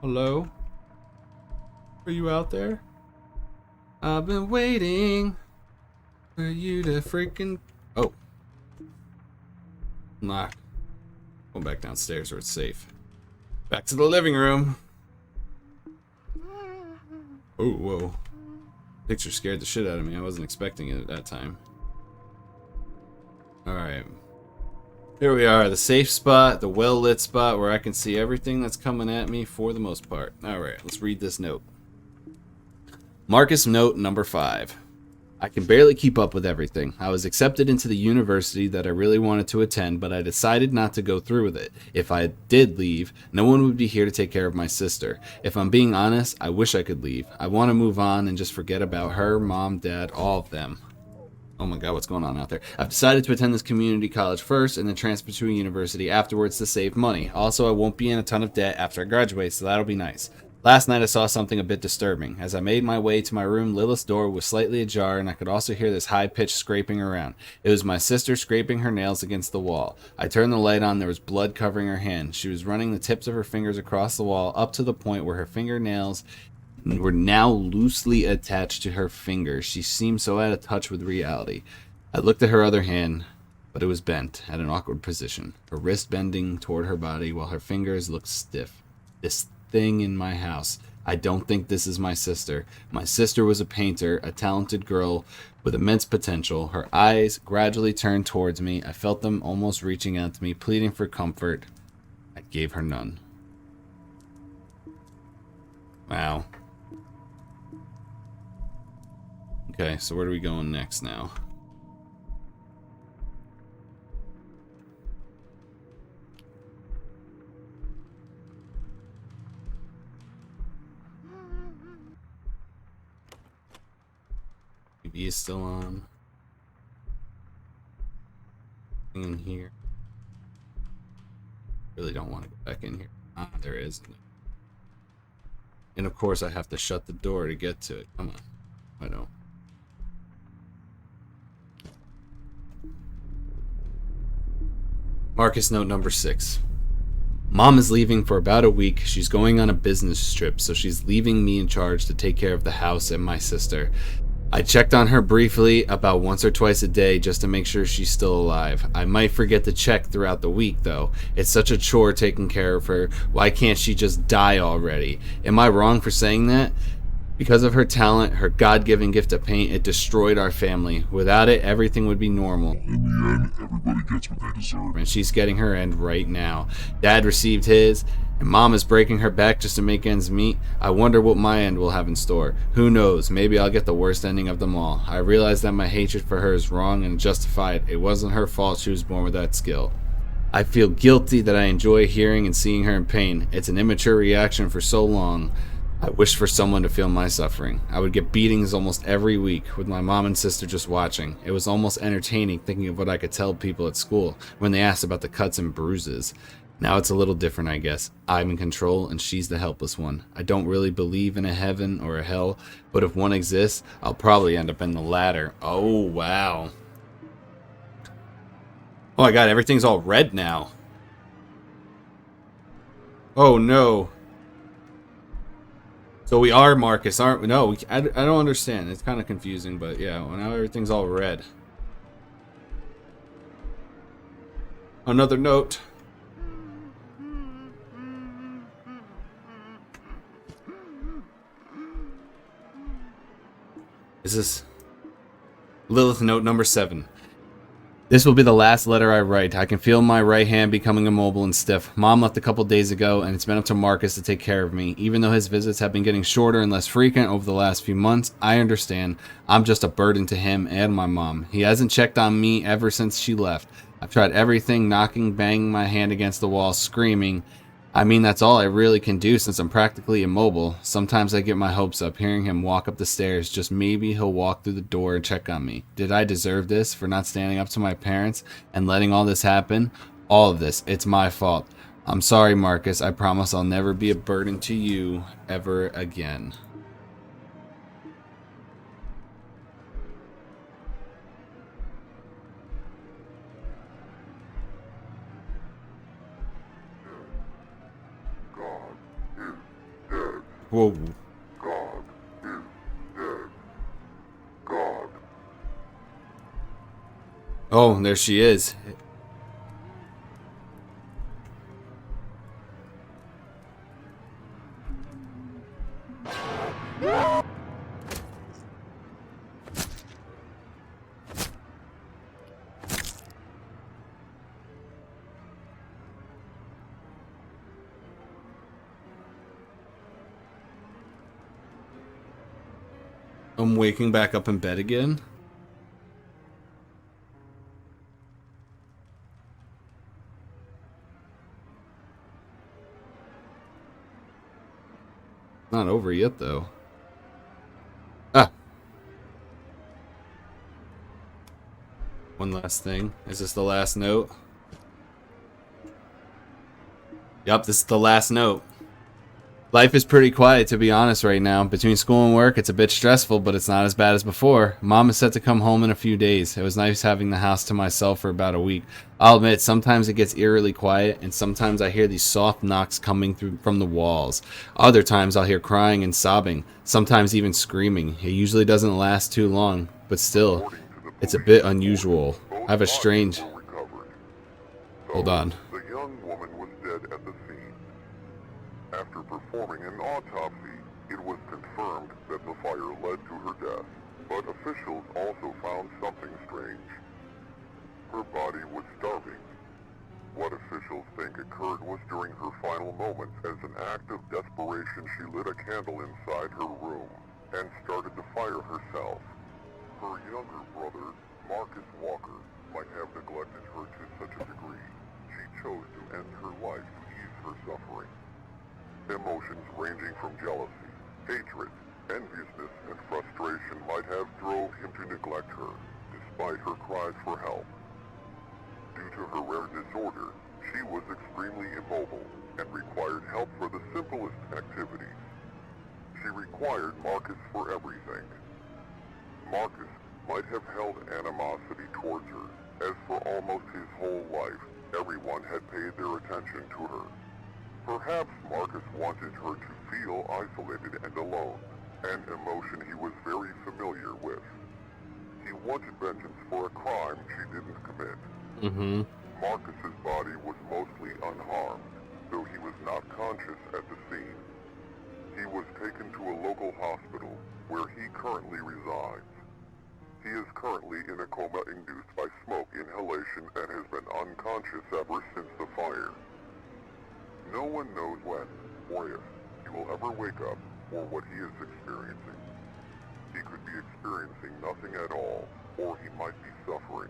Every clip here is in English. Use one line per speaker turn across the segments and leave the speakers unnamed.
Hello? Are you out there? I've been waiting for you to freaking. Oh, knock. Going back downstairs where it's safe. Back to the living room. Oh, whoa. Picture scared the shit out of me. I wasn't expecting it at that time. Alright. Here we are, the safe spot, the well-lit spot where I can see everything that's coming at me for the most part. Alright, let's read this note. Marcus note number 5. I can barely keep up with everything. I was accepted into the university that I really wanted to attend, but I decided not to go through with it. If I did leave, no one would be here to take care of my sister. If I'm being honest, I wish I could leave. I want to move on and just forget about her, mom, dad, all of them. Oh my god, what's going on out there? I've decided to attend this community college first and then transfer to a university afterwards to save money. Also, I won't be in a ton of debt after I graduate, so that'll be nice. Last night I saw something a bit disturbing. As I made my way to my room, Lilith's door was slightly ajar and I could also hear this high-pitched scraping around. It was my sister scraping her nails against the wall. I turned the light on, there was blood covering her hand. She was running the tips of her fingers across the wall up to the point where her fingernails were now loosely attached to her fingers. She seemed so out of touch with reality. I looked at her other hand, but it was bent at an awkward position, her wrist bending toward her body while her fingers looked stiff. This thing in my house. I don't think this is my sister. My sister was a painter, a talented girl with immense potential. Her eyes gradually turned towards me. I felt them almost reaching out to me, pleading for comfort. I gave her none. Wow. Okay, so where are we going next now? TV is still on. In here. Really don't want to go back in here. Ah, there is. And of course I have to shut the door to get to it. Come on. I know. Marcus note number 6. Mom is leaving for about a week. She's going on a business trip, so she's leaving me in charge to take care of the house and my sister. I checked on her briefly about once or twice a day just to make sure she's still alive. I might forget to check throughout the week though. It's such a chore taking care of her. Why can't she just die already? Am I wrong for saying that? Because of her talent, her God-given gift of paint, it destroyed our family. Without it, everything would be normal.
In the end, everybody gets what they deserve.
And she's getting her end right now. Dad received his, and Mom is breaking her back just to make ends meet. I wonder what my end will have in store. Who knows? Maybe I'll get the worst ending of them all. I realize that my hatred for her is wrong and justified. It wasn't her fault she was born with that skill. I feel guilty that I enjoy hearing and seeing her in pain. It's an immature reaction for so long. I wish for someone to feel my suffering. I would get beatings almost every week with my mom and sister just watching. It was almost entertaining thinking of what I could tell people at school when they asked about the cuts and bruises. Now it's a little different, I guess. I'm in control and she's the helpless one. I don't really believe in a heaven or a hell, but if one exists, I'll probably end up in the latter. Oh, wow. Oh my god, everything's all red now. Oh no. So we are Marcus, aren't we? No, I don't understand. It's kind of confusing, but yeah, well, now everything's all red. Another note. Is this Lilith note number 7? This will be the last letter I write. I can feel my right hand becoming immobile and stiff. Mom left a couple days ago, and it's been up to Marcus to take care of me. Even though his visits have been getting shorter and less frequent over the last few months, I understand. I'm just a burden to him and my mom. He hasn't checked on me ever since she left. I've tried everything, knocking, banging my hand against the wall, screaming. I mean, that's all I really can do since I'm practically immobile. Sometimes I get my hopes up hearing him walk up the stairs. Just maybe he'll walk through the door and check on me. Did I deserve this for not standing up to my parents and letting all this happen? All of this. It's my fault. I'm sorry, Marcus. I promise I'll never be a burden to you ever again. Whoa.
God is dead. God.
Oh, there she is. I'm waking back up in bed again. Not over yet, though. Ah. One last thing. Is this the last note? Yup, this is the last note. Life is pretty quiet, to be honest, right now. Between school and work, it's a bit stressful, but it's not as bad as before. Mom is set to come home in a few days. It was nice having the house to myself for about a week. I'll admit, sometimes it gets eerily quiet, and sometimes I hear these soft knocks coming through from the walls. Other times I'll hear crying and sobbing, sometimes even screaming. It usually doesn't last too long, but still, it's a bit unusual. I have a strange... Hold on.
The young woman was dead at the scene. After performing an autopsy, it was confirmed that the fire led to her death, but officials also found something strange. Her body was starving. What officials think occurred was during her final moments. As an act of desperation, she lit a candle inside her room and started the fire herself. Her younger brother, Marcus Walker, might have neglected her to such a degree. She chose to end her life to ease her suffering. Emotions ranging from jealousy, hatred, enviousness, and frustration might have drove him to neglect her, despite her cries for help. Due to her rare disorder, she was extremely immobile and required help for the simplest activities. She required Marcus for everything. Marcus might have held animosity towards her, as for almost his whole life, everyone had paid their attention to her. Perhaps Marcus wanted her to feel isolated and alone, an emotion he was very familiar with. He wanted vengeance for a crime she didn't commit. Marcus's body was mostly unharmed, though he was not conscious at the scene. He was taken to a local hospital, where he currently resides. He is currently in a coma induced by smoke inhalation and has been unconscious ever since the fire. No one knows when, or if, he will ever wake up, or what he is experiencing. He could be experiencing nothing at all, or he might be suffering.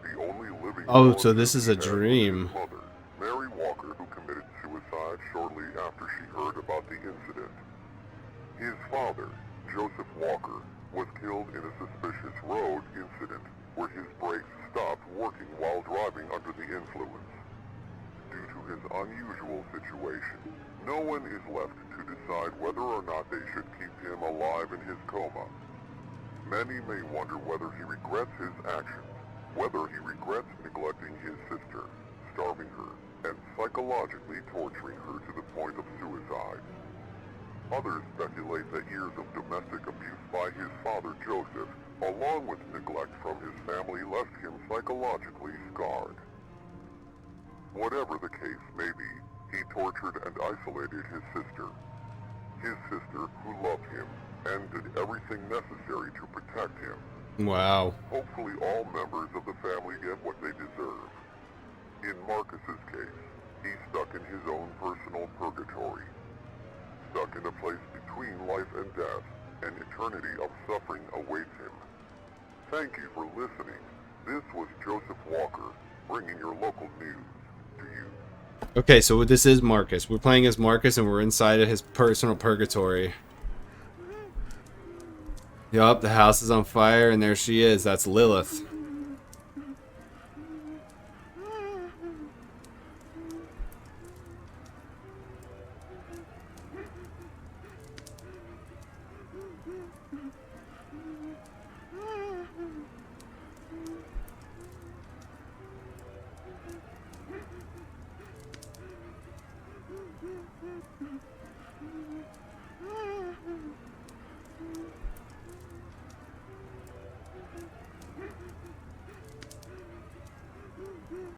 The only living
So this is a
relative he had was
dream.
his mother, Mary Walker, who committed suicide shortly after she heard about the incident. His father, Joseph Walker, was killed in a suspicious road incident where his brakes stopped working while driving under the influence. Due to his unusual situation, no one is left to decide whether or not they should keep him alive in his coma. Many may wonder whether he regrets his actions, whether he regrets neglecting his sister, starving her, and psychologically torturing her to the point of suicide. Others speculate that years of domestic abuse by his father Joseph, along with neglect from his family, left him psychologically scarred. Whatever the case may be, he tortured and isolated his sister. His sister, who loved him, and did everything necessary to protect him.
Wow.
Hopefully all members of the family get what they deserve. In Marcus's case, he's stuck in his own personal purgatory. Stuck in a place between life and death, an eternity of suffering awaits him. Thank you for listening. This was Joseph Walker, bringing your local news to you.
Okay, so this is Marcus. We're playing as Marcus, and we're inside of his personal purgatory. Yup, the house is on fire, and there she is. That's Lilith.